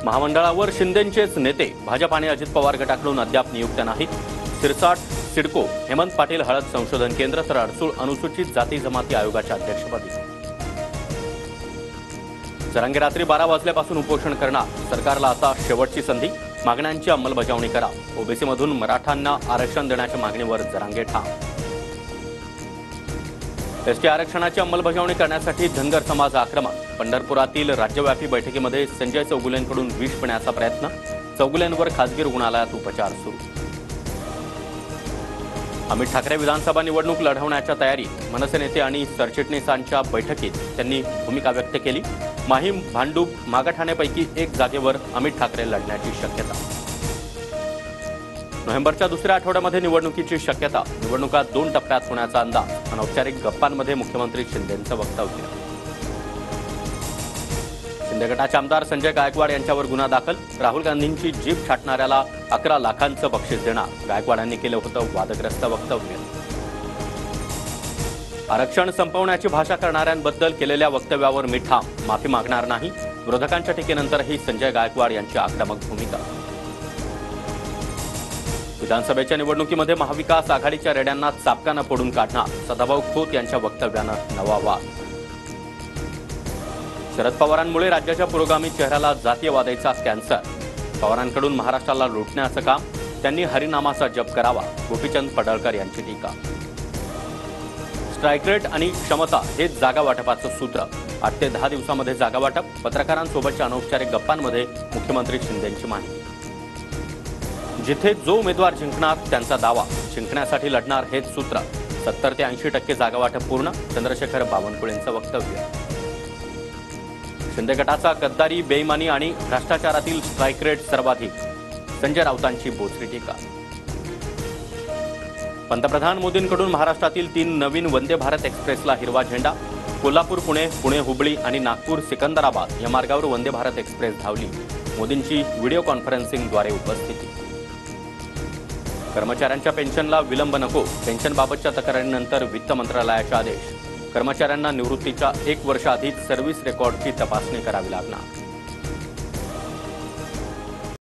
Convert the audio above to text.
महामंडळावर शिंदेंचेच नेते भाजप आणि अजित पवार गटाकडून अद्याप नियुक्त नाहीत। सिरसाट सिडको हेमंत पाटील हळद संशोधन केंद्र तर अडसूळ अनुसूचित जाती जमाती आयोगाच्या अध्यक्षपदी। जरांगे रात्री 12 वाजल्यापासून उपोषण करणार, सरकारला आता शेवटची संधी, मागण्यांची अंमलबजावणी करा। ओबीसी मधून मराठांना आरक्षण देण्याच्या मागणीवर जरांगे ठाम। एसटी आरक्षणाची अंमलबजावणी करण्यासाठी धनगर समाज आक्रमक, पंढरपुरातील राज्यव्यापी बैठकीमध्ये संजय चौगुलेंकडून विष पिण्याचा प्रयत्न, चौगुलेंवर खासगी रुग्णालयात उपचार सुरू। अमित ठाकरे विधानसभा निवडणूक लढवण्याच्या तयारीत, मनसे नेते आणि सरचिटणीसांच्या बैठकीत त्यांनी भूमिका व्यक्त केली। माहीम भांडूप मागाठाण्यापैकी एक जागेवर अमित ठाकरे लढण्याची शक्यता। नोव्हेंबरच्या दुसऱ्या आठवड्यामध्ये निवडणुकीची शक्यता, निवडणुका 2 टप्प्यात होण्याचा अंदाज, अनौपचारिक गप्पांमध्ये मुख्यमंत्री शिंदेंचं वक्तव्य। शिंदे गटाचे आमदार संजय गायकवाड यांच्यावर गुन्हा दाखल, राहुल गांधींची जीप छाटणाऱ्याला 11 लाखांचं बक्षीस देणार, गायकवाडांनी केलं होतं वादग्रस्त वक्तव्य। आरक्षण संपवण्याची भाषा करणाऱ्यांबद्दल केलेल्या वक्तव्यावर मी ठाम, माफी मागणार नाही, विरोधकांच्या टीकेनंतरही संजय गायकवाड यांची आक्रमक भूमिका। विधानसभेच्या निवडणुकीमध्ये महाविकास आघाडीच्या रेड्यांना चापकानं फोडून काढणार, सदाभाऊ खोत यांच्या वक्तव्यानं नवा वाद। शरद पवारांमुळे राज्याच्या पुरोगामी चेहऱ्याला जातीयवादाचा कॅन्सर, पवारांकडून महाराष्ट्राला लुटण्याचं काम, त्यांनी हरिनामाचा जप करावा, गोपीचंद पडळकर यांची टीका। स्ट्राईक रेट आणि क्षमता हेच जागा वाटपाचं सूत्र, 8 ते 10 दिवसांमध्ये जागा वाटप, पत्रकारांसोबतच्या अनौपचारिक गप्पांमध्ये मुख्यमंत्री शिंदेंची माहिती। जिथे जो उमेदवार जिंकणार त्यांचा दावा, जिंकण्यासाठी लढणार हेच सूत्र, 70 ते 80% जागा वाटप पूर्ण, चंद्रशेखर बावनकुळेंचं वक्तव्य। शिंदे गटाचा गद्दारी, बेईमानी आणि भ्रष्टाचारातील स्ट्राईक रेट सर्वाधिक, संजय राऊतांची बोचरी टीका। पंतप्रधान मोदींकडून महाराष्ट्रातील 3 नवीन वंदे भारत एक्सप्रेसला हिरवा झेंडा, कोल्हापूर पुणे, पुणे हुबळी आणि नागपूर सिकंदराबाद या मार्गावर वंदे भारत एक्सप्रेस धावली, मोदींची व्हिडिओ कॉन्फरन्सिंगद्वारे उपस्थिती। कर्मचाऱ्यांच्या पेन्शनला विलंब नको, पेन्शनबाबतच्या तक्रारीनंतर वित्त मंत्रालयाचे आदेश, कर्मचाऱ्यांना निवृत्तीच्या 1 वर्ष आधीच सर्व्हिस रेकॉर्डची तपासणी करावी लागणार।